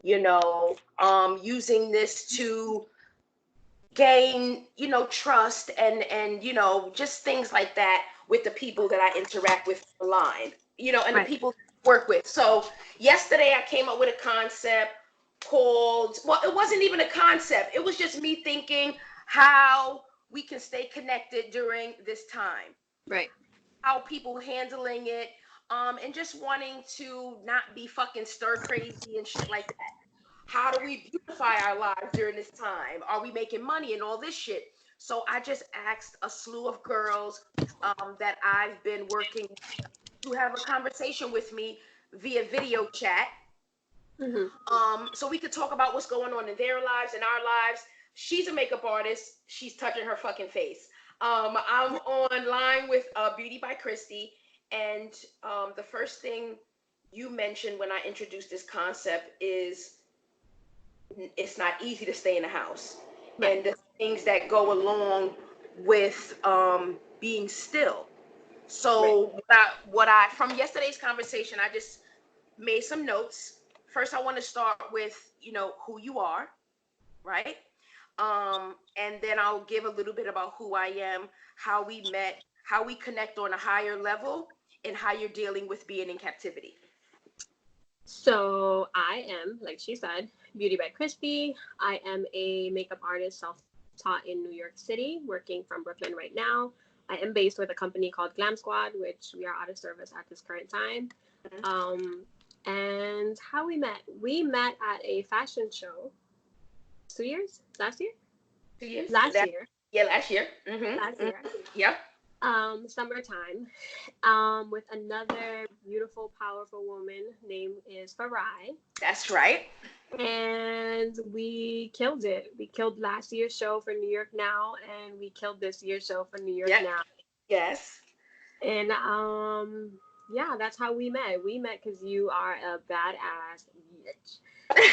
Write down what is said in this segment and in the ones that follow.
using this to gain, trust and just things like that with the people that I interact with online, and the Right. people I work with. So yesterday I came up with a concept called, well, it wasn't even a concept. It was just me thinking how we can stay connected during this time, Right. how people handling it, and just wanting to not be fucking stir crazy and shit like that. How do we beautify our lives during this time? Are we making money and all this shit? So I just asked a slew of girls that I've been working to have a conversation with me via video chat, Mm-hmm. so we could talk about what's going on in their lives and our lives. She's a makeup artist. She's touching her fucking face. I'm online with Beautybykristy, and the first thing you mentioned when I introduced this concept is it's not easy to stay in the house, Right. and the things that go along with being still. Right. So what I from yesterday's conversation, I just made some notes. First, I want to start with who you are, right? And then I'll give a little bit about who I am, how we met, how we connect on a higher level, and how you're dealing with being in captivity. So I am, like she said, Beauty by Crispy. I am a makeup artist, self-taught in New York City, working from Brooklyn right now. I am based with a company called Glam Squad, which we are out of service at this current time. Mhm. Um, and how we met at a fashion show 2 years last year, 2 years? last year, Yeah, last year. last year. Yep. Summertime, with another beautiful, powerful woman named is Farai, That's right. and we killed it. We killed last year's show for New York Now, and we killed this year's show for New York Yep. Now. Yes. And yeah, that's how we met. We met because you are a badass bitch.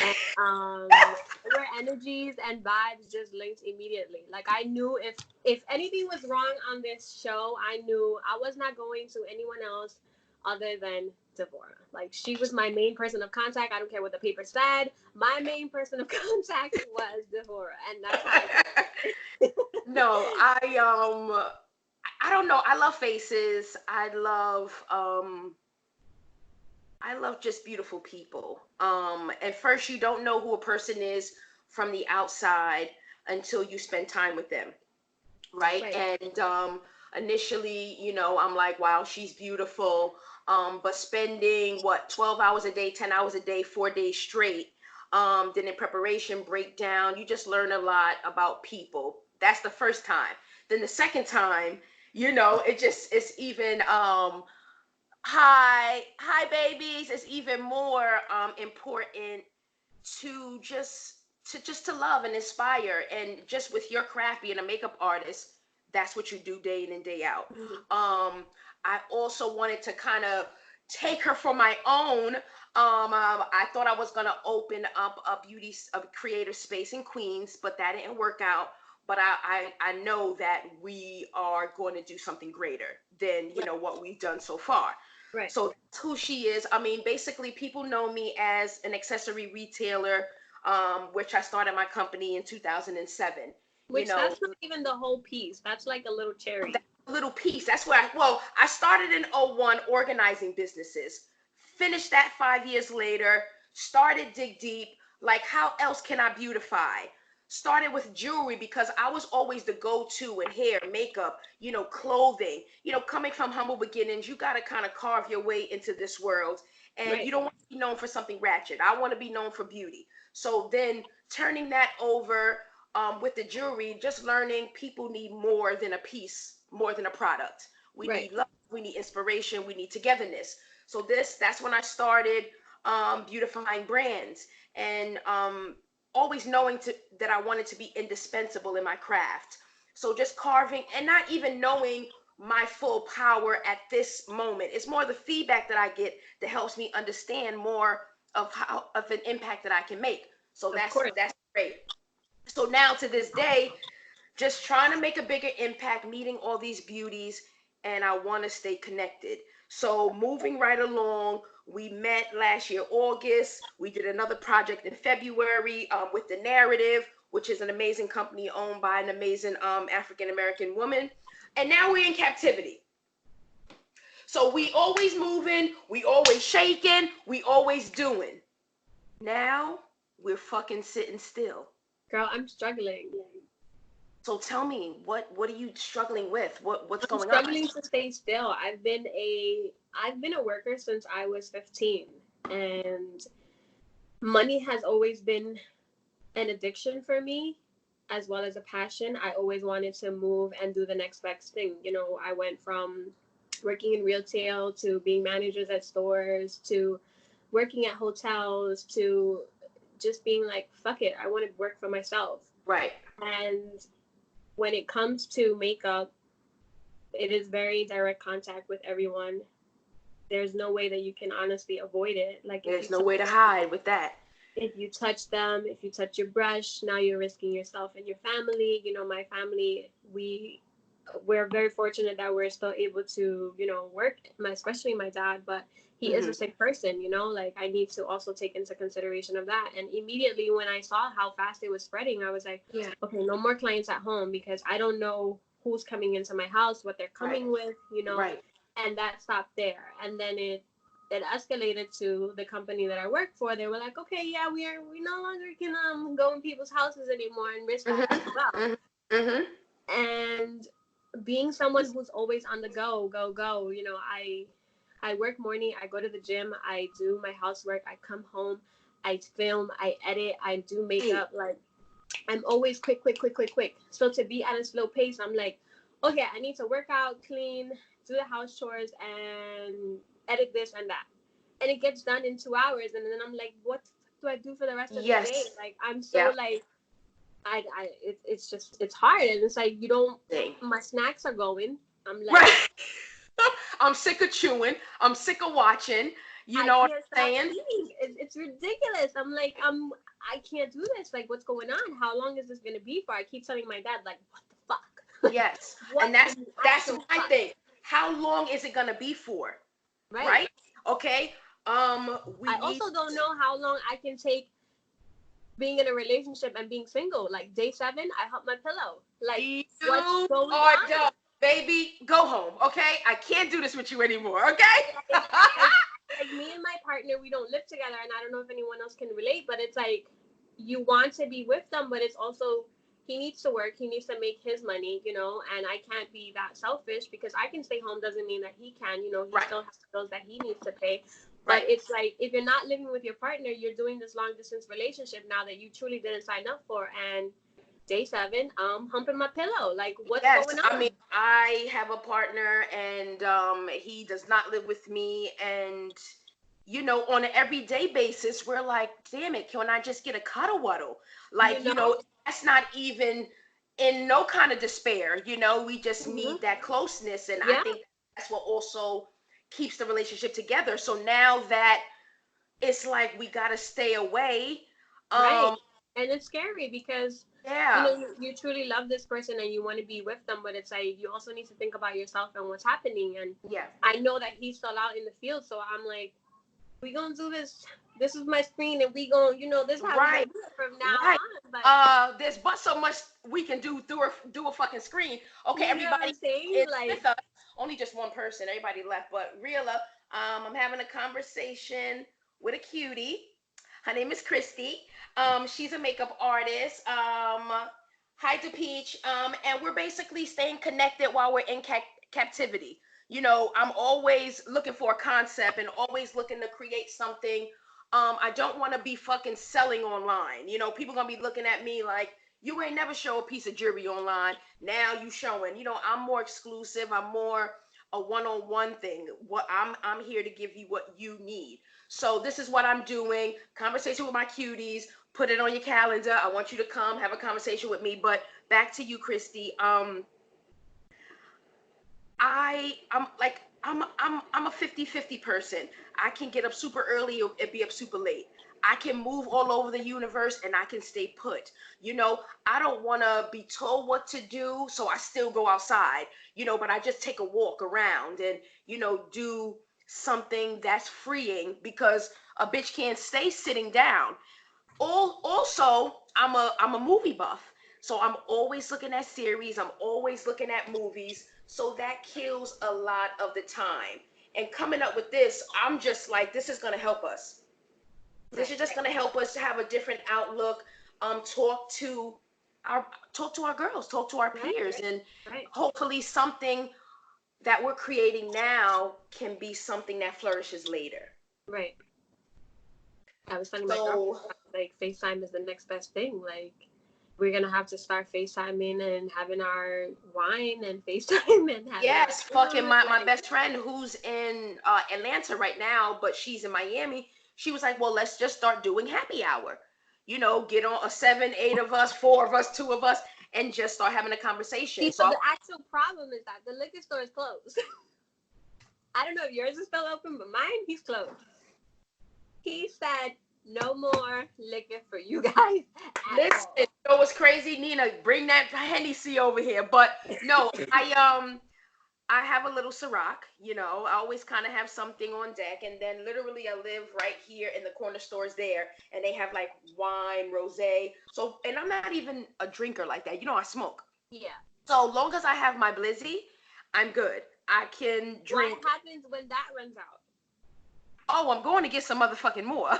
And our energies and vibes just linked immediately. Like I knew if anything was wrong on this show, I knew I was not going to anyone else other than Devora. Like she was my main person of contact. I don't care what the paper said. My main person of contact was Devora, and that's how it. No, I don't know. I love faces. I love just beautiful people. At first, you don't know who a person is from the outside until you spend time with them, right? Right. And initially, I'm like, wow, she's beautiful. But spending what 12 hours a day, 10 hours a day, 4 days straight, then in preparation, breakdown, you just learn a lot about people. That's the first time. Then the second time, it's even hi babies, it's even more important to just to love and inspire, and just with your craft being a makeup artist, that's what you do day in and day out. Mhm. I also wanted to kind of take her for my own. I thought I was going to open up a creative space in Queens, but that didn't work out. But I know that we are going to do something greater than Right. what we've done so far. Right. So that's who she is. I mean, basically, people know me as an accessory retailer, which I started my company in 2007. You Which know, that's not even the whole piece. That's like a little cherry. that little piece. That's where I started in '01 organizing businesses. Finished that 5 years later. Started Dig Deep. Like, how else can I beautify? Started with jewelry because I was always the go-to in hair, makeup, clothing. Coming from humble beginnings, you got to kind of carve your way into this world. And you Right. don't want to be known for something ratchet. I want to be known for beauty. So then turning that over with the jewelry, just learning people need more than a piece, more than a product. We Right. need love, we need inspiration, we need togetherness. So that's when I started beautifying brands, and always knowing that I wanted to be indispensable in my craft. So just carving and not even knowing my full power at this moment. It's more the feedback that I get that helps me understand more of how of an impact that I can make. So Of that's course. that's great. So now to this day, just trying to make a bigger impact, meeting all these beauties, and I want to stay connected. So moving right along, We met last year, August. We did another project in February with The Narrative, which is an amazing company owned by an amazing African American woman. And now we're in captivity. So we always moving, we always shaking, we always doing. Now we're fucking sitting still. Girl, I'm struggling. So tell me, what are you struggling with? What's I'm going on? struggling to stay still. I've been a worker since I was 15, and money has always been an addiction for me as well as a passion. I always wanted to move and do the next best thing. I went from working in retail to being managers at stores to working at hotels to just being like, fuck it, I want to work for myself. Right. And when it comes to makeup, it is very direct contact with everyone. There's no way that you can honestly avoid it. Like, there's no way to hide with that. If you touch them, if you touch your brush, now you're risking yourself and your family. My family, we're very fortunate that we're still able to, work, especially my dad, but he is a sick person, like I need to also take into consideration of that. And immediately when I saw how fast it was spreading, I was like, okay, no more clients at home, because I don't know who's coming into my house, what they're coming with, Right. And that stopped there. And then it escalated to the company that I work for. They were like, okay, yeah, we no longer can go in people's houses anymore and risk that as well. And being someone who's always on the go, I work morning, I go to the gym, I do my housework, I come home, I film, I edit, I do makeup. Like, I'm always quick. So to be at a slow pace, I'm like, okay, I need to work out, clean, do the house chores, and edit this and that. And it gets done in 2 hours. And then I'm like, what do I do for the rest of the day? Like, I'm so like, it's hard. And it's like, my snacks are going. I'm like, right. I'm sick of chewing. I'm sick of watching. You know what I'm saying? It's ridiculous. I'm like, I can't do this. Like, what's going on? How long is this going to be for? I keep telling my dad, like, what the fuck? Yes. And that's my thing. How long is it going to be for? Right? Okay. I also don't know how long I can take being in a relationship and being single. Like, day 7, I hump my pillow. Like, what's going on? Done. Baby, go home, okay? I can't do this with you anymore, okay? Like, me and my partner, we don't live together, and I don't know if anyone else can relate, but it's like, you want to be with them, but it's also, he needs to work, he needs to make his money, and I can't be that selfish, because I can stay home doesn't mean that he can, he still has bills that he needs to pay. But it's like, if you're not living with your partner, you're doing this long distance relationship now that you truly didn't sign up for, and day 7, humping my pillow. Like, what's going on? I mean, I have a partner, and he does not live with me, and on an everyday basis, we're like, damn it, can I just get a cuddle waddle? Like, that's not even in no kind of despair. We just need that closeness, and I think that's what also keeps the relationship together. So now that it's like we gotta stay away, right, and it's scary because you truly love this person and you want to be with them, but it's like, you also need to think about yourself and what's happening. And I know that he's still out in the field, so I'm like, we gonna do this. This is my screen, and we gonna, this is how we gonna do it from now on. But there's but so much we can do through a fucking screen. Okay, everybody is with us. Only just one person. Everybody left, but Reala, I'm having a conversation with a cutie. Her name is Christy. She's a makeup artist. Hi to Peach. And we're basically staying connected while we're in captivity. I'm always looking for a concept and always looking to create something. I don't want to be fucking selling online. People gonna be looking at me like, you ain't never show a piece of jewelry online. Now you showing. I'm more exclusive. I'm more a one-on-one thing. What I'm here to give you what you need. So this is what I'm doing. Conversation with my cuties. Put it on your calendar. I want you to come have a conversation with me. But back to you, Christy. I'm a 50-50 person. I can get up super early and be up super late. I can move all over the universe and I can stay put. I don't want to be told what to do, so I still go outside, but I just take a walk around and, do something that's freeing, because a bitch can't stay sitting down. Also, I'm a movie buff, so I'm always looking at series, I'm always looking at movies, so that kills a lot of the time. And coming up with this, I'm just like, this is going to help us. This Right. is just going to help us to have a different outlook. Talk to our girls, talk to our Right. peers, and Right. hopefully something that we're creating now can be something that flourishes later. Right. I was telling my girlfriend, So like, FaceTime is the next best thing. Like, we're gonna have to start FaceTiming and having our wine and FaceTime and having our yes, fucking food. my Like, best friend who's in Atlanta right now, but she's in Miami. She was like, well, let's just start doing happy hour. You know, get on a seven, eight of us, four of us, two of us, and just start having a conversation. see, So but I, the actual problem is that the liquor store is closed. I don't know if yours is still open, but mine, he's closed. He said no more liquor for you guys at listen, all. you know what's crazy, Nina? Bring that Hennessy over here. But no, I have a little Ciroc, you know. I always kind of have something on deck, and then literally I live right here, in the corner stores there, and they have like wine, rosé. So, and I'm not even a drinker like that. You know, I smoke. Yeah. So long as I have my Blizzy, I'm good. I can What drink. happens when that runs out? Oh, I'm going to get some motherfucking more. No,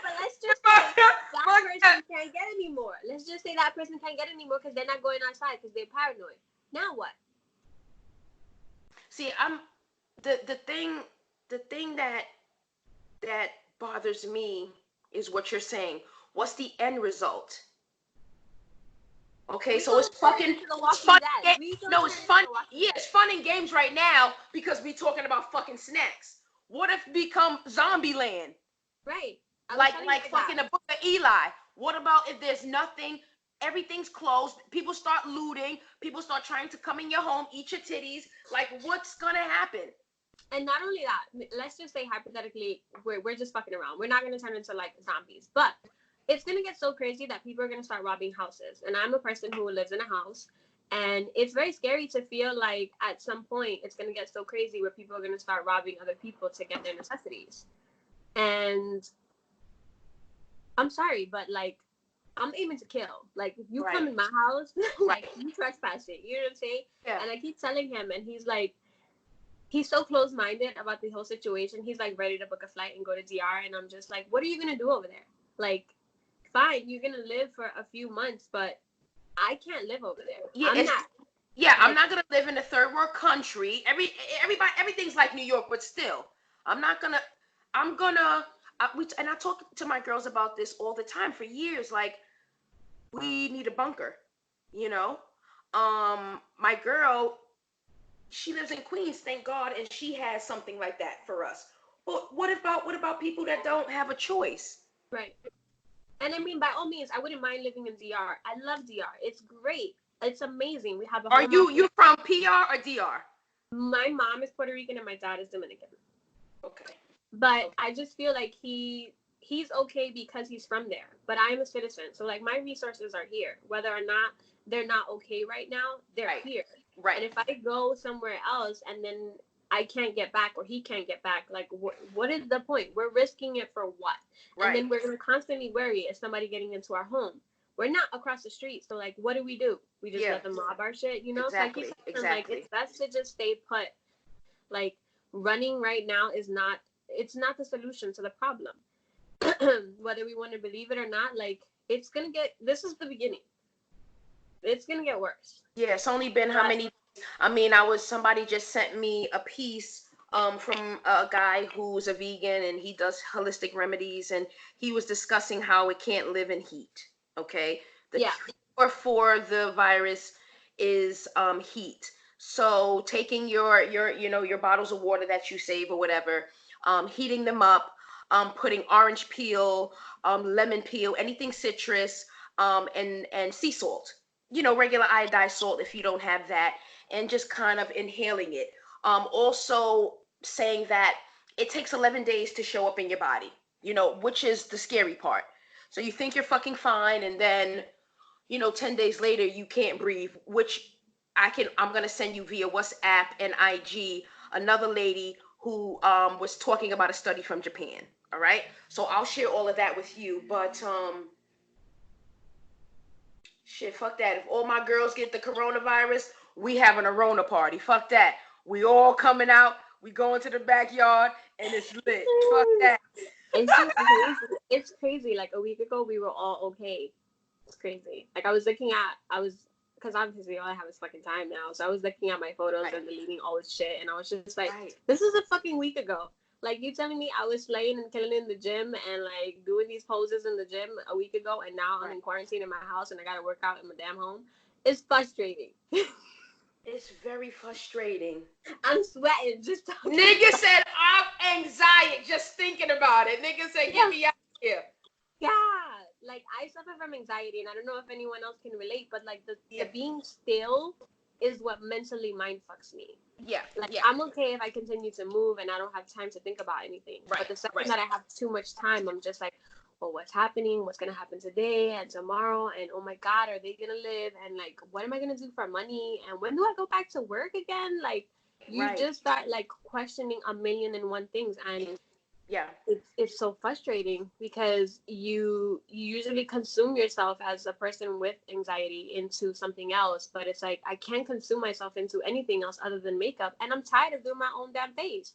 but let's just say that person can't get any more. Let's just say that person can't get any more because they're not going outside because they're paranoid. Now what? See, I'm the thing that bothers me is what you're saying. What's the end result? Okay, We so it's gonna turn it fucking, into The it's Walking fun. Dead. We gonna No, turn it's it into fun. The Walking Yeah, Dead. it's fun and games right now because we talking about fucking snacks. What if become zombie land? Right. I was Like telling like my fucking dad. the book of Eli. What about if there's nothing? Everything's closed. People start looting. People start trying to come in your home, eat your titties. Like, what's gonna happen? And not only that, let's just say hypothetically, we're just fucking around. We're not gonna turn into like zombies, but it's gonna get so crazy that people are gonna start robbing houses. And I'm a person who lives in a house, and it's very scary to feel like at some point it's gonna get so crazy where people are gonna start robbing other people to get their necessities. And I'm sorry, but like, I'm aiming to kill. Like, if you come Right. in my house, Right. like, you trespass it. You know what I'm saying? Yeah. And I keep telling him, and he's like, he's so close-minded about the whole situation. He's like ready to book a flight and go to DR, and I'm just like, what are you gonna do over there? Like, fine, you're gonna live for a few months, but I can't live over there. Yeah. I'm not. Yeah. I'm Like, not gonna live in a third world country. Everybody, everything's like New York, but still, I'm not gonna. I'm gonna. I talk to my girls about this all the time for years. Like, we need a bunker. You know. My girl, she lives in Queens, thank God, and she has something like that for us. But what about people that don't have a choice? right. And I mean, by all means, I wouldn't mind living in DR. I love DR. It's great. It's amazing. We have a Are home office. you from PR or DR? My mom is Puerto Rican and my dad is Dominican. Okay. But I just feel like he's okay because he's from there. But I'm a citizen, so like my resources are here. Whether or not they're not okay right now, they're Right. here. Right. And if I go somewhere else and then I can't get back or he can't get back, like what is the point? We're risking it for what? Right. And then we're gonna constantly worry is somebody getting into our home. We're not across the street, so like what do? We just let them rob our shit, you know? Exactly. So I keep telling them, like, it's best to just stay put. Like, running right now is not, it's not the solution to the problem. Whether we want to believe it or not, like, it's gonna get, this is the beginning. It's gonna get worse. Yeah, it's only been how many? I mean, somebody just sent me a piece from a guy who's a vegan and he does holistic remedies, and he was discussing how it can't live in heat. Okay, the Yeah. cure for the virus is heat. So taking your bottles of water that you save or whatever, heating them up, putting orange peel, lemon peel, anything citrus, and sea salt, regular iodized salt if you don't have that, and just kind of inhaling it. Also saying that it takes 11 days to show up in your body, which is the scary part. So you think you're fucking fine, and then, 10 days later, you can't breathe, which I'm going to send you via WhatsApp and IG another lady who was talking about a study from Japan. All right, so I'll share all of that with you. But shit, fuck that. If all my girls get the coronavirus, we having a Rona party. Fuck that. We all coming out. We going to the backyard and it's lit. Fuck that. It's just crazy. It's crazy. Like a week ago, we were all okay. It's crazy. Like because obviously all I have is fucking time now. So I was looking at my photos Right. and deleting all this shit, and I was just like, Right. this is a fucking week ago. Like, you telling me I was slaying and killing in the gym and like doing these poses in the gym a week ago, and now I'm in quarantine in my house and I gotta work out in my damn home. It's frustrating. It's very frustrating. I'm sweating just talking. Nigga said I'm anxiety just thinking about it. Nigga said get me out of here. Yeah, like I suffer from anxiety, and I don't know if anyone else can relate, but like the being still is what mentally mind fucks me. Yeah. Like, yeah. I'm okay if I continue to move and I don't have time to think about anything. Right, But the second right. that I have too much time, I'm just like, well, what's happening? What's going to happen today and tomorrow? And oh my God, are they going to live? And like, what am I going to do for money? And when do I go back to work again? Like, you Right. just start like questioning a million and one things. And Yeah. it's so frustrating because you usually consume yourself as a person with anxiety into something else, but it's like I can't consume myself into anything else other than makeup, and I'm tired of doing my own damn face.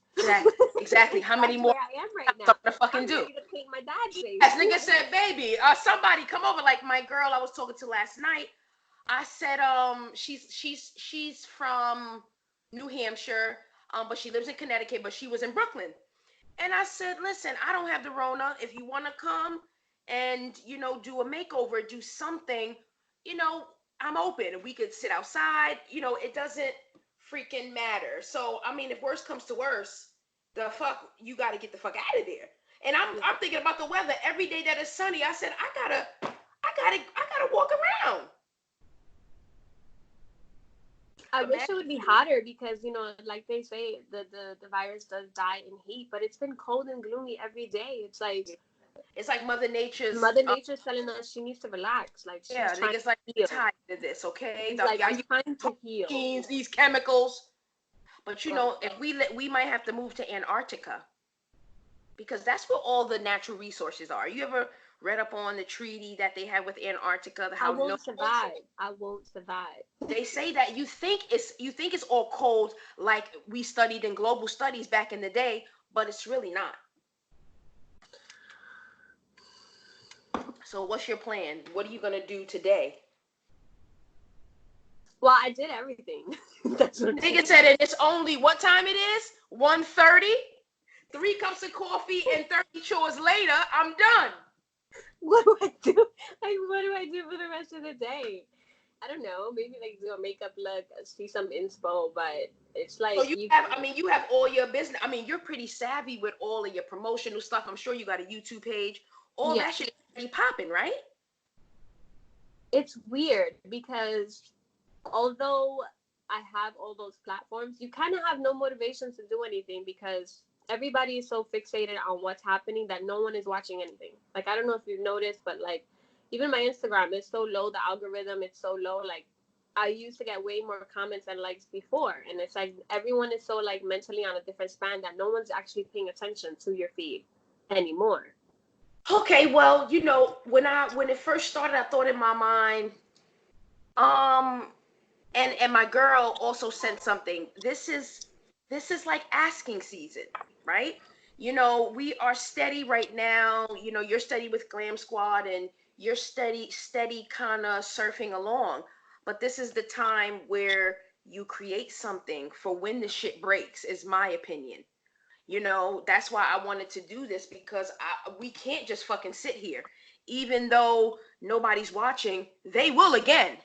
Exactly. How many more I am right now. something to fucking I'm do? ready to paint my dad's face. As nigga said, baby, somebody come over. Like my girl I was talking to last night. I said, she's from New Hampshire, but she lives in Connecticut, but she was in Brooklyn. And I said, listen, I don't have the Rona. If you want to come and, do a makeover, do something, I'm open. We could sit outside. It doesn't freaking matter. So, I mean, if worse comes to worse, the fuck, you got to get the fuck out of there. And I'm thinking about the weather every day that is sunny. I said, I gotta walk around. I wish it would be hotter because, like they say, the virus does die in heat, but it's been cold and gloomy every day. It's like Mother Nature's telling us she needs to relax. Like, she's trying niggas to heal. tired of this, okay? She's like, I'm trying to heal. These chemicals. But if we might have to move to Antarctica because that's where all the natural resources are. You ever read up on the treaty that they have with Antarctica? I won't survive. They say that you think it's all cold like we studied in global studies back in the day, but it's really not. So what's your plan? What are you gonna do today? Well, I did everything. That's what Nigga said, and it's only what time it is? 1:30. 3 cups of coffee and 30 chores later, I'm done. What do I do? Like, what do I do for the rest of the day? I don't know. Maybe like do a makeup look, see some inspo, but it's like so you have all your business. I mean, you're pretty savvy with all of your promotional stuff. I'm sure you got a YouTube page. All that shit is popping, right? It's weird because although I have all those platforms, you kind of have no motivation to do anything because everybody is so fixated on what's happening that no one is watching anything. Like, I don't know if you've noticed, but like even my Instagram is so low, the algorithm is so low. Like, I used to get way more comments and likes before, and it's like everyone is so like mentally on a different span that no one's actually paying attention to your feed anymore. Okay, well, when it first started, I thought in my mind, and my girl also sent something. This is like asking season, right? We are steady right now. You're steady with Glam Squad and you're steady kind of surfing along. But this is the time where you create something for when the shit breaks, is my opinion. That's why I wanted to do this because we can't just fucking sit here. Even though nobody's watching, they will again.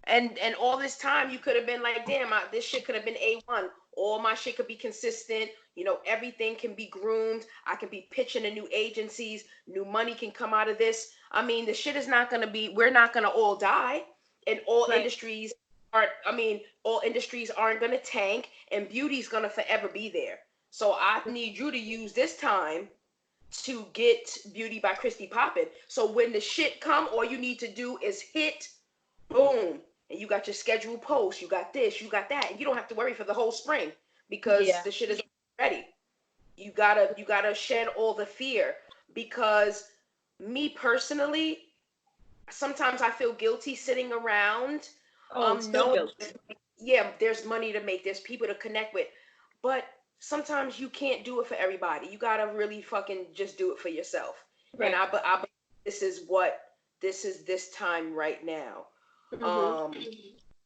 And all this time you could have been like, damn, this shit could have been A1. All my shit could be consistent. Everything can be groomed. I can be pitching to new agencies. New money can come out of this. I mean, the shit is not going to be, we're not going to all die. And all industries aren't going to tank. And beauty's going to forever be there. So I need you to use this time to get Beautybykristy popping. So when the shit come, all you need to do is hit, boom. And you got your scheduled posts, you got this, you got that, and you don't have to worry for the whole spring because Yeah. the shit is ready. You gotta shed all the fear, because me personally, sometimes I feel guilty sitting around, Oh, still knowing, guilty. yeah, there's money to make, there's people to connect with, but sometimes you can't do it for everybody. You gotta really fucking just do it for yourself. And Right. I this is this time right now. Mm-hmm. Um,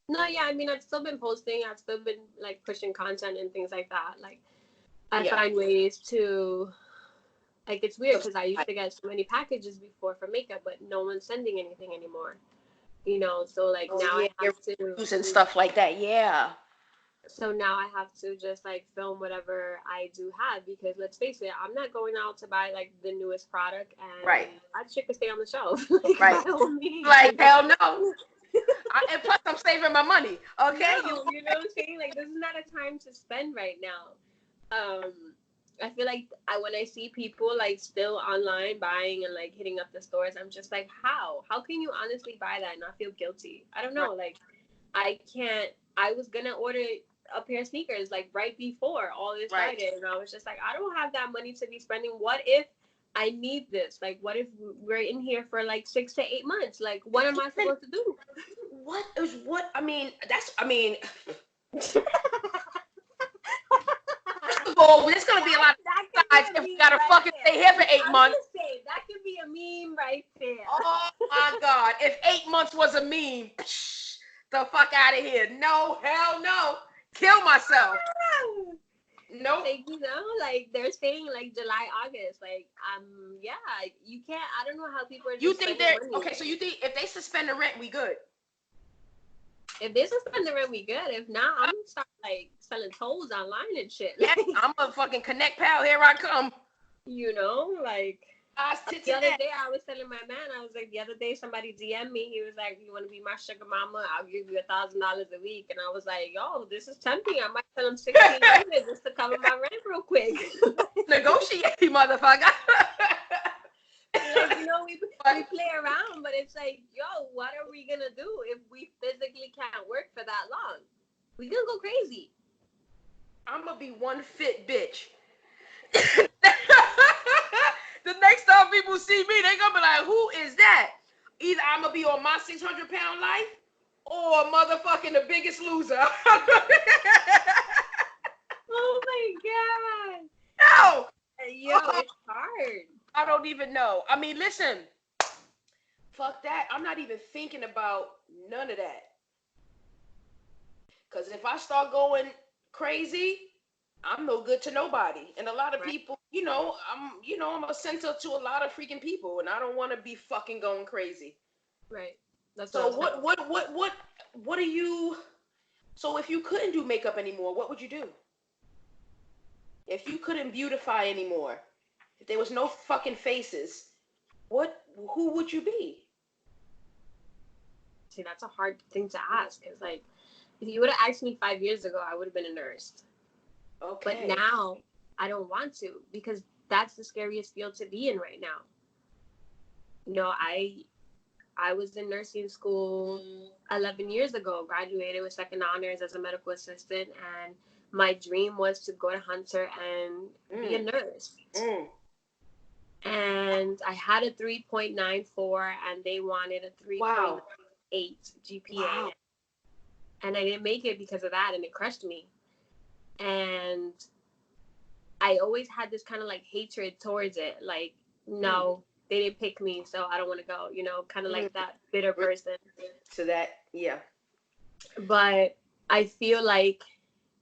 No, yeah, I mean, I've still been posting. I've still been like pushing content and things like that. Like, I yeah. find ways to, like, it's weird So, because I used to get so many packages before for makeup, but no one's sending anything anymore. So like oh now yeah, I your have to, reviews and stuff like that. Yeah. just like film whatever I do have, because let's face it, I'm not going out to buy like the newest product, and Right. that shit could stay on the shelf. Like, Right. by all means. Like hell no. And plus, I'm saving my money. Okay. No, you know what I'm saying? Like, this is not a time to spend right now. Um, I feel like when I see people like still online buying and like hitting up the stores, I'm just like, how? How can you honestly buy that and not feel guilty? I don't Right. know. Like, I can't. I was gonna order a pair of sneakers like right before all this Right. started, and I was just like, I don't have that money to be spending. What if I need this? Like, what if we're in here for like 6 to 8 months? Like, what am I supposed to do? What I mean, first of all, there's gonna be a lot That of could be sides a if we meme gotta right fucking there. stay here for I 8 months. was gonna say that could be a meme right there. Oh my god, if 8 months was a meme, psh, the fuck out of here. No, hell no. Kill myself. Nope. Like, like they're saying like July, August. Like, yeah, you can't. I don't know how people are You just think spending they're money. okay, so you think if they suspend the rent, we good? If they suspend the rent, we good. If not, I'm gonna start like selling tolls online and shit. Yeah, I'm a fucking connect pal. Here I come. Like Tits the and other that. day I was telling my man, I was like, the other day somebody DM'd me. He was like, "You want to be my sugar mama? I'll give you $1,000 a week." And I was like, "Yo, this is tempting. I might tell him 1,600 just to cover my rent real quick." Negotiate, motherfucker. Like, we play around, but it's like, yo, what are we gonna do if we physically can't work for that long? We gonna go crazy. I'm gonna be one fit bitch. The next time people see me, they gonna be like, "Who is that?" Either I'm gonna be on my 600-pound life, or motherfucking the Biggest Loser. Oh my god. No. Yo, it's hard. I don't even know. I mean, listen. Fuck that. I'm not even thinking about none of that. Because if I start going crazy, I'm no good to nobody. And a lot of people, I'm a center to a lot of freaking people, and I don't want to be fucking going crazy. Right. That's So what are you? So if you couldn't do makeup anymore, what would you do? If you couldn't beautify anymore, if there was no fucking faces, who would you be? See, that's a hard thing to ask. Because, like, if you would have asked me 5 years ago, I would have been a nurse. Okay. But now, I don't want to, because that's the scariest field to be in right now. I was in nursing school 11 years ago, graduated with second honors as a medical assistant, and my dream was to go to Hunter and be a nurse. And I had a 3.94, and they wanted a 3.8 GPA. Wow. And I didn't make it because of that, and it crushed me. And I always had this kind of like hatred towards it. Like, no, they didn't pick me, so I don't want to go, kind of like that bitter person. So that, yeah. But I feel like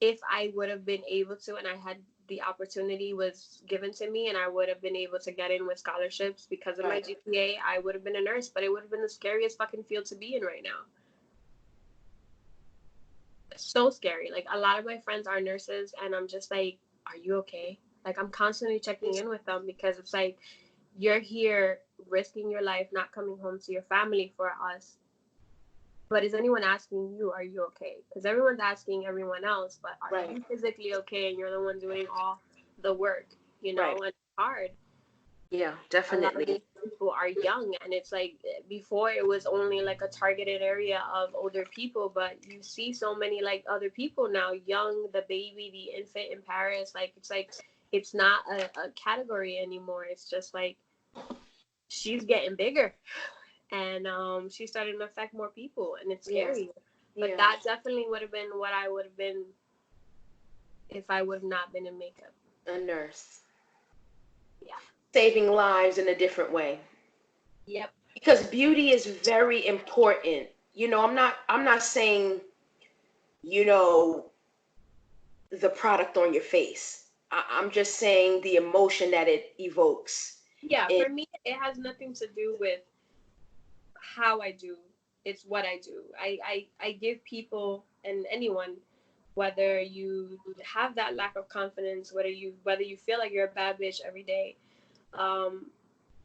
if I would have been able to, and I had the opportunity was given to me, and I would have been able to get in with scholarships because of my GPA, I would have been a nurse. But it would have been the scariest fucking field to be in right now. So scary. Like, a lot of my friends are nurses, and I'm just like, are you okay? Like, I'm constantly checking in with them, because it's like, you're here risking your life, not coming home to your family for us. But is anyone asking you, are you okay? Because everyone's asking everyone else, but are you physically okay? And you're the one doing all the work, and it's hard. Yeah, definitely. people are young, and it's like before it was only like a targeted area of older people, but you see so many like other people now, young, the baby, the infant in Paris, like it's not a category anymore. It's just like she's getting bigger, and she's starting to affect more people, and it's Yeah. scary. But Yeah. that definitely would have been what I would have been if I would have not been in makeup. A nurse. Yeah. Saving lives in a different way. Yep. Because beauty is very important. I'm not saying, you know, the product on your face. I'm just saying the emotion that it evokes. Yeah, It for me, it has nothing to do with how I do. It's what I do. I give people and anyone, whether you have that lack of confidence, whether you feel like you're a bad bitch every day, um,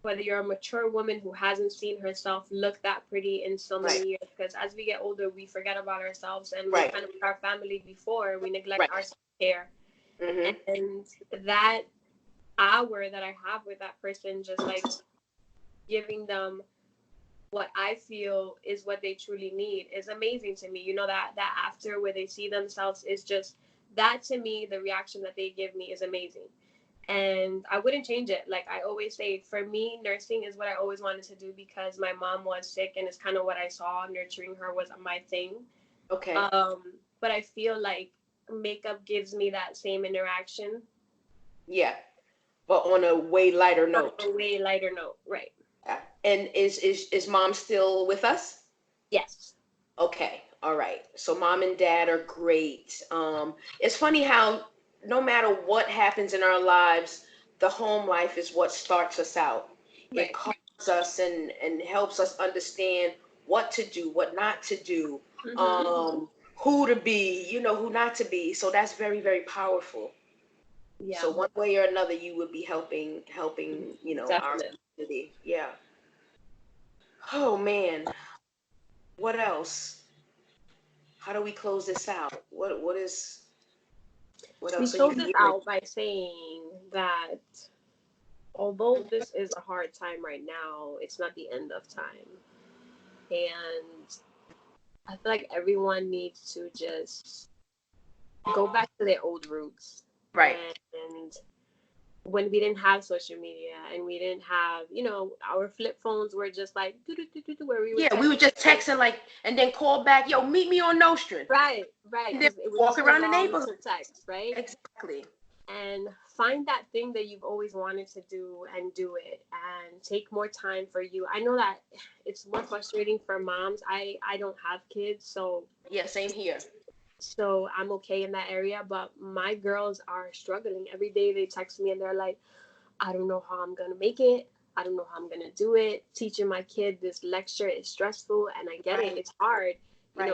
whether you're a mature woman who hasn't seen herself look that pretty in so many right, years, because as we get older, we forget about ourselves, and we right, kind of put our family before we neglect right. our self-care. Mhm. And that hour that I have with that person, just like giving them what I feel is what they truly need, is amazing to me. That after where they see themselves is just that, to me, the reaction that they give me is amazing. And I wouldn't change it. Like I always say, for me, nursing is what I always wanted to do because my mom was sick, and it's kind of what I saw. Nurturing her was my thing. Okay. But I feel like makeup gives me that same interaction Yeah, but on a way lighter on note. a way lighter note. Right. Yeah. And is mom still with us? Yes. Okay. All right. So mom and dad are great. It's funny how no matter what happens in our lives, the home life is what starts us out. It Right. calms us and helps us understand what to do, what not to do, Mm-hmm. who to be, who not to be. So that's very, very powerful. Yeah. So one way or another, you would be helping, our Definitely. community. Yeah. Oh man. What else? How do we close this out? What We else are you close this hearing? out by saying that although this is a hard time right now, it's not the end of time. And I feel like everyone needs to just go back to their old roots. Right. And when we didn't have social media and we didn't have, our flip phones were just like where we would Yeah, we text. were just texting like, and then call back, yo, meet me on Nostrand, Right, and then because it was walk just too around the long neighborhood. to text, right? Exactly. And find that thing that you've always wanted to do and do it, and take more time for you. I know that it's more frustrating for moms. I don't have kids, Yeah, same here. so I'm okay in that area, but my girls are struggling every day. They text me and they're like, I don't know how I'm gonna make it. I don't know how I'm gonna do it. Teaching my kid this lecture is stressful, and I get it. Right. It's hard. Right.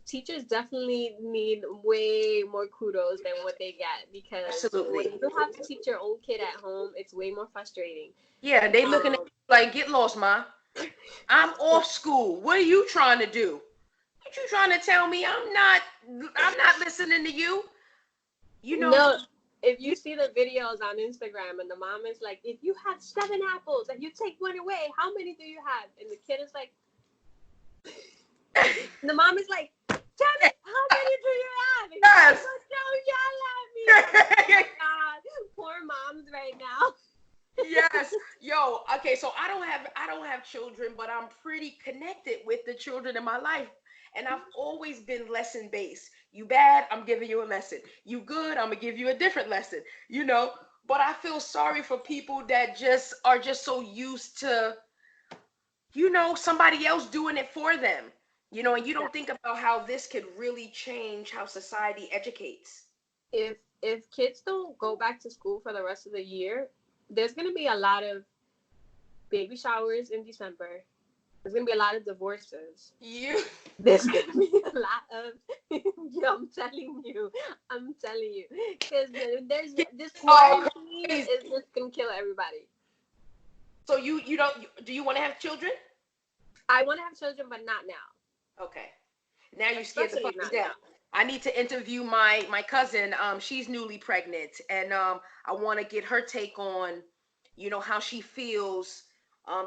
Teachers definitely need way more kudos than what they get, because when Absolutely. you have to teach your own kid at home, it's way more frustrating. Yeah, they looking at Um, you like, get lost, ma. I'm off school. What are you trying to do? What you trying to tell me? I'm not listening to you. You know, no, if you see the videos on Instagram and the mom is like, if you have 7 apples and you take one away, how many do you have? And the kid is like, and the mom is like, damn it, how many do you have? And he's like, yes. well, don't yell at me. Oh my God, poor moms right now. Yes. Yo, okay, so I don't have children, but I'm pretty connected with the children in my life. And I've always been lesson based. You bad, I'm giving you a lesson. You good, I'm gonna give you a different lesson, you know? But I feel sorry for people that just are just so used to, somebody else doing it for them. And you don't think about how this could really change how society educates. If kids don't go back to school for the rest of the year, there's gonna be a lot of baby showers in December. There's gonna be a lot of divorces. You There's gonna be a lot of. I'm telling you, because there's this oh quarantine crazy. is just gonna kill everybody. So you don't do you want to have children? I want to have children, but not now. Okay. Now you scared the Especially fuck me not down. now. I need to interview my cousin. She's newly pregnant, and I want to get her take on, how she feels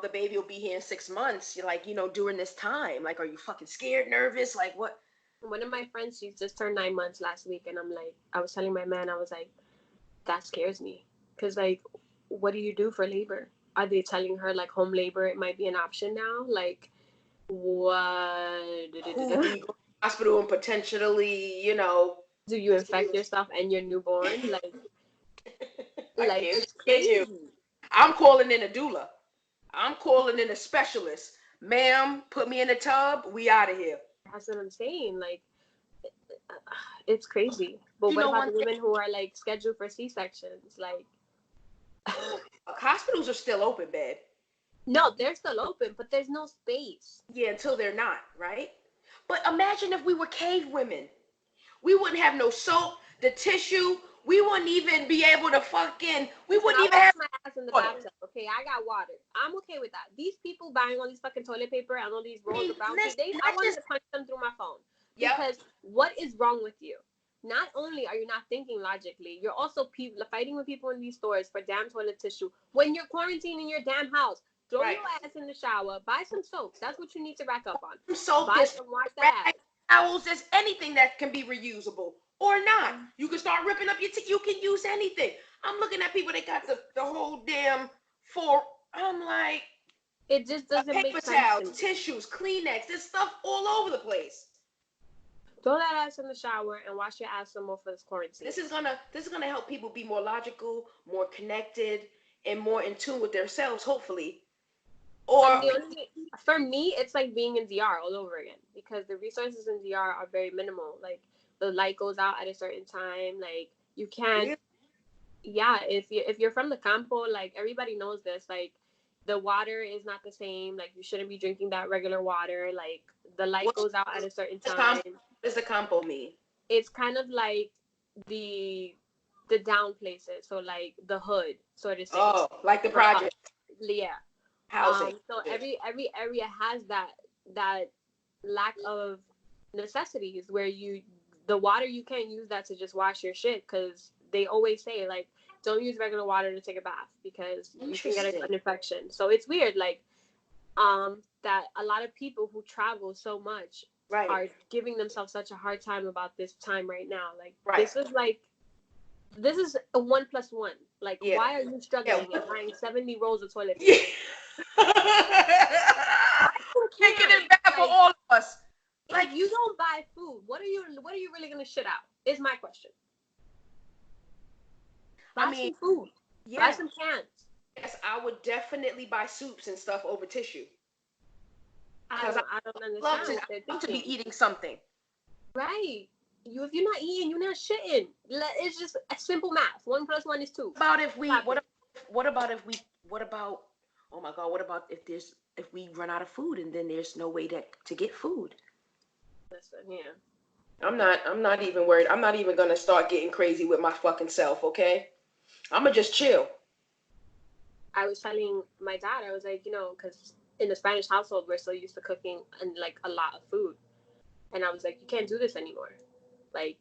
the baby will be here in 6 months. You're like, during this time, like, are you fucking scared, nervous? Like, what? One of my friends, she just turned 9 months last week, and I'm like, I was telling my man, I was like, that scares me, because like, what do you do for labor? Are they telling her like home labor it might be an option now? Like, what? Who do you go to the hospital and potentially, Do you infect yourself and your newborn? I Like can't it's stand you. crazy. I'm calling in a doula. I'm calling in a specialist. Ma'am, put me in a tub. We out of here. That's what I'm saying. Like, it's crazy. But You what know about one the thing? women who are like scheduled for C-sections? Like, Hospitals are still open, babe. no, they're still open, but there's no space. Yeah, until they're not, right? But imagine if we were cave women. We wouldn't have no soap, the tissue. We wouldn't even be able to we Listen, wouldn't I even have wash my ass in the water. bathtub. Okay, I got water. I'm okay with that. These people buying all these fucking toilet paper and all these rolls of bounty, I wanted to punch them through my phone. Yep. Because what is wrong with you? Not only are you not thinking logically, you're also fighting with people in these stores for damn toilet tissue when you're quarantined in your damn house. Throw Right. your ass in the shower. Buy some soap. That's what you need to rack up on. Some soap, Buy there's some, wash that ass. towels, there's anything that can be reusable or not. You can start ripping up your you can use anything. I'm looking at people that got the whole damn I'm like, it just doesn't make paper sense towels, to me. tissues, Kleenex, there's stuff all over the place. Throw that ass in the shower and wash your ass some more for this quarantine. This is gonna help people be more logical, more connected, and more in tune with themselves, hopefully. Or for me, it's like being in DR all over again, because the resources in DR are very minimal. Like, the light goes out at a certain time. Like, you can't. Yeah, if you're from the campo, like, everybody knows this. Like, the water is not the same. Like, you shouldn't be drinking that regular water. Like, the light goes out at a certain time. What does the campo mean? It's kind of like the down places, so like the hood, so to say. Oh, like the project. Yeah. Housing. So every area has that lack of necessities where the water, you can't use that to just wash your shit, because they always say, like, don't use regular water to take a bath because you can get an infection. So it's weird, like, that a lot of people who travel so much are giving themselves such a hard time about this time right now. Like, this is a 1 + 1. Like, why are you struggling and buying 70 rolls of toilet paper? Making it bad for all of us. Like, you don't buy food, what are you really gonna shit out? Is my question. Buy some food. Buy some cans. Yes, I would definitely buy soups and stuff over tissue. I don't understand. I love to be eating something. Right. If you're not eating, you're not shitting. It's just a simple math. 1 + 1 is 2. What about if we run out of food and then there's no way to get food? Listen, yeah. I'm not even worried. I'm not even gonna start getting crazy with my fucking self, okay? I'ma just chill. I was telling my dad, I was like, because in the Spanish household, we're so used to cooking and like a lot of food. And I was like, you can't do this anymore. Like,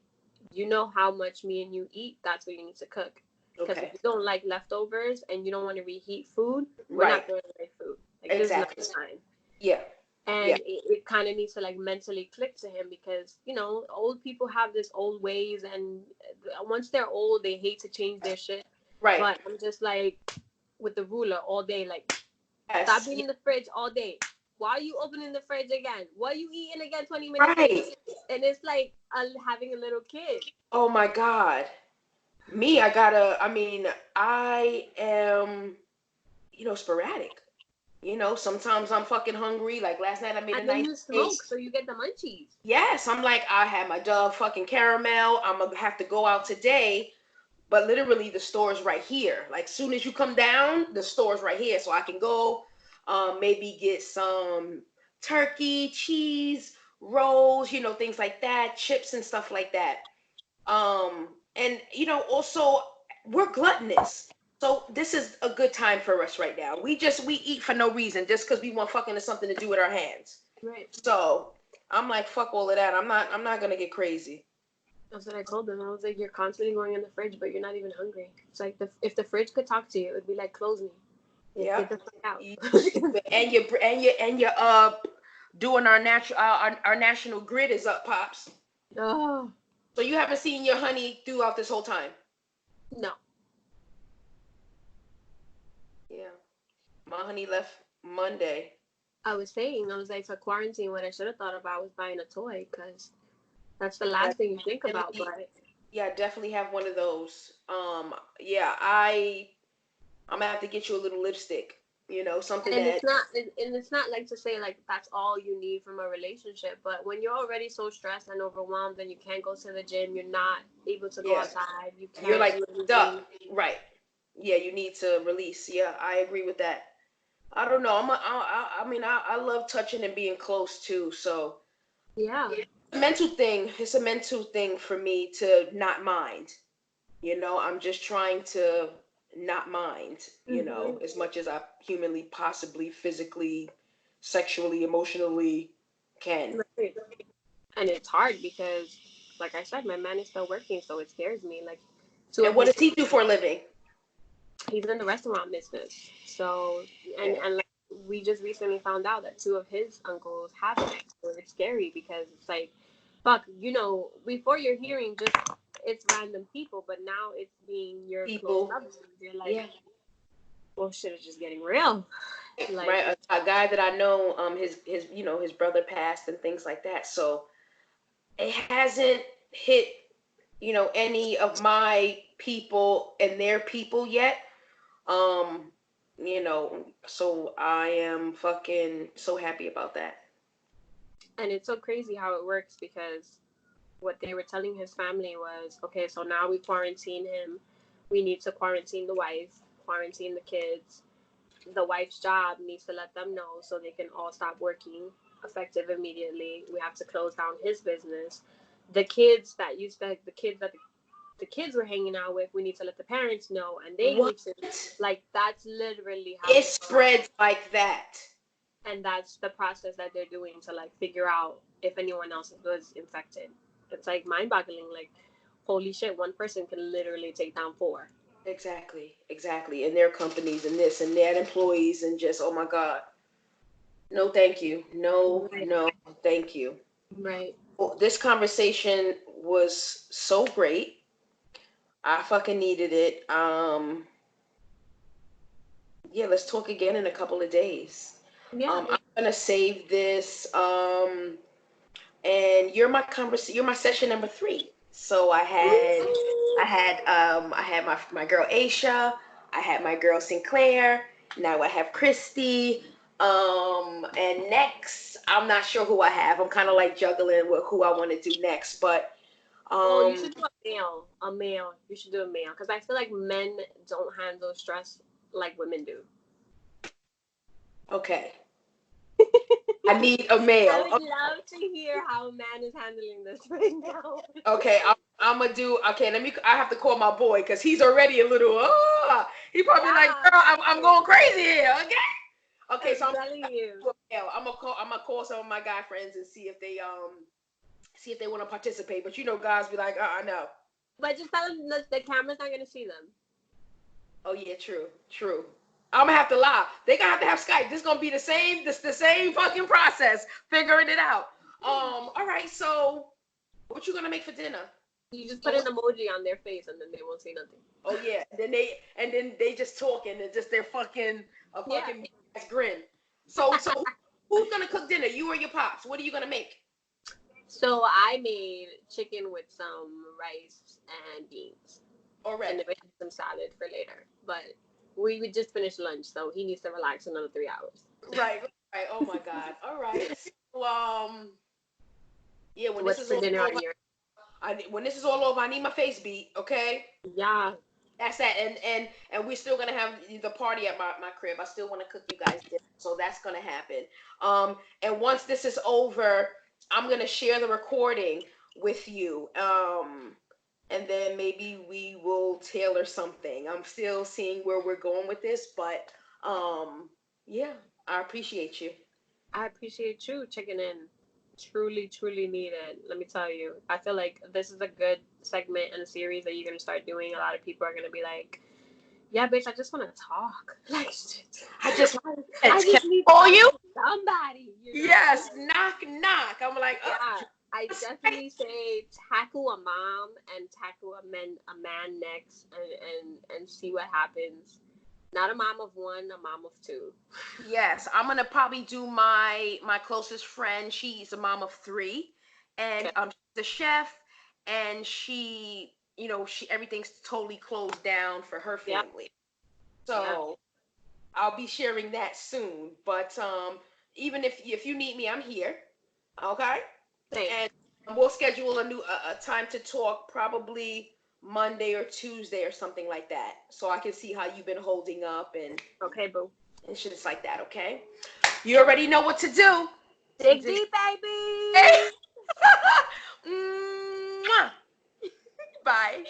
how much me and you eat, that's what you need to cook. Because if you don't like leftovers and you don't want to reheat food, we're not throwing away food. Like, exactly. There's no time. Yeah. And it kind of needs to like mentally click to him, because, old people have this old ways, and once they're old, they hate to change their shit. Right. But I'm just like, with the ruler all day, like, stop being in the fridge all day. Why are you opening the fridge again? What are you eating again 20 minutes later? And it's like having a little kid. Oh my God. Me, I am, sporadic. Sometimes I'm fucking hungry. Like last night I made a nice you smoke, so you get the munchies. Yes, I'm like, I had my Dove fucking caramel. I'm gonna have to go out today. But literally the store's right here. Like, soon as you come down, the store's right here. So I can go maybe get some turkey, cheese, rolls, things like that, chips and stuff like that. And, also we're gluttonous. So this is a good time for us right now. We eat for no reason, just because we want fucking something to do with our hands. Right. So I'm like, fuck all of that. I'm not going to get crazy. That's what I told them. I was like, you're constantly going in the fridge, but you're not even hungry. It's like, if the fridge could talk to you, it would be like, close me. Yeah. Get the fuck out. And you're doing our natural our national grid is up, pops. Oh So you haven't seen your honey throughout this whole time. no. Yeah. My honey left Monday. I was like, for quarantine, what I should have thought about was buying a toy, because that's the Yeah, last thing you think about. definitely. But Yeah, definitely have one of those. Yeah, I'm gonna have to get you a little lipstick. Something and that. it's not like to say like that's all you need from a relationship. But when you're already so stressed and overwhelmed, and you can't go to the gym, you're not able to go Yeah, outside, you you're can't like do stuck. anything. Right. Yeah, you need to release. Yeah, I agree with that. I don't know. I mean, I love touching and being close too. So Yeah. it's a mental thing. It's a mental thing for me to not mind. I'm just trying to not mind, Hmm. as much as I humanly, possibly, physically, sexually, emotionally can. Right. And it's hard because, like I said, my man is still working, so it scares me. Like two And of what his, does he do for a living? he's in the restaurant business. So Yeah. and like we just recently found out that two of his uncles have it. So it's scary because it's like, fuck, before you're hearing just it's random people, but now it's being your close People. loved ones. You're like, Yeah. well, shit is just getting real. Like, Right. A guy that I know, his brother passed and things like that. So it hasn't hit, any of my people and their people yet. Um, so I am fucking so happy about that. and it's so crazy how it works because what they were telling his family was, okay, so now we quarantine him. We need to quarantine the wife, quarantine the kids. The wife's job needs to let them know so they can all stop working effective immediately. We have to close down his business. The kids that the kids were hanging out with, we need to let the parents know, and they What? need to, like, that's literally how It it works. spreads like that. And that's the process that they're doing to like figure out if anyone else was infected. It's like mind-boggling. Like, holy shit, one person can literally take down four. Exactly, exactly. And their companies and this and that employees and just, oh my God. No, thank you. No, Right. no, thank you. Right. Well, this conversation was so great. I fucking needed it. Yeah, let's talk again in a couple of days. Yeah. I'm gonna save this. And you're my session number 3. So I had my girl Aisha, I had my girl Sinclair, now I have Christy. And next, I'm not sure who I have. I'm kind of like juggling with who I want to do next, but Well, you um should do a male. A male. You should do a male because I feel like men don't handle stress like women do. okay. I need a I male. would love to hear how a man is handling this right now. Okay, I'm gonna do. Okay, let me. I have to call my boy because he's already a little. He probably like, Yeah, girl, I'm going crazy here. Okay. Okay, so I'm telling you. I'm gonna call some of my guy friends and see if they want to participate. But guys be like, no. But just tell them the camera's not gonna see them. Oh yeah, true, true. I'm gonna have to lie. They gonna have to have Skype. This gonna be the same fucking process, figuring it out. All right. So, what you gonna make for dinner? You just put an emoji on their face and then they won't say nothing. Oh yeah. Then they just talking and just they're fucking a Yeah. fucking ass grin. So who's gonna cook dinner? You or your pops? What are you gonna make? So I made chicken with some rice and beans, and Already. then we had some salad for later. But we would just finish lunch, so he needs to relax another 3 hours. Right, right. Oh my God. All right. So, yeah, when this What's is for all dinner over, on your? when this is all over, I need my face beat, okay? Yeah. That's that. And we're still gonna have the party at my crib. I still want to cook you guys dinner, so that's gonna happen. And once this is over, I'm gonna share the recording with you. And then maybe we will tailor something. I'm still seeing where we're going with this, but yeah, I appreciate you. I appreciate you checking in. Truly, truly needed. Let me tell you. I feel like this is a good segment and a series that you're gonna start doing. A lot of people are gonna be like, "Yeah, bitch, I just want to talk." Like, shit. just I can just need I call to you? somebody. You know? Yes, knock, knock. I'm like, Yeah, oh, I definitely say tackle a mom and tackle a man next, and see what happens. Not a mom of one, a mom of two. yes. I'm gonna probably do my closest friend. She's a mom of three, and Okay. she's a chef, and she everything's totally closed down for her Yeah. family. Yeah. So I'll be sharing that soon. But even if you need me, I'm here. Okay, Thanks. and we'll schedule a time to talk, probably Monday or Tuesday or something like that, so I can see how you've been holding up Okay, boo. and shit like that. Okay, you already know what to do. Dig Dig- deep, baby. Mwah. Bye.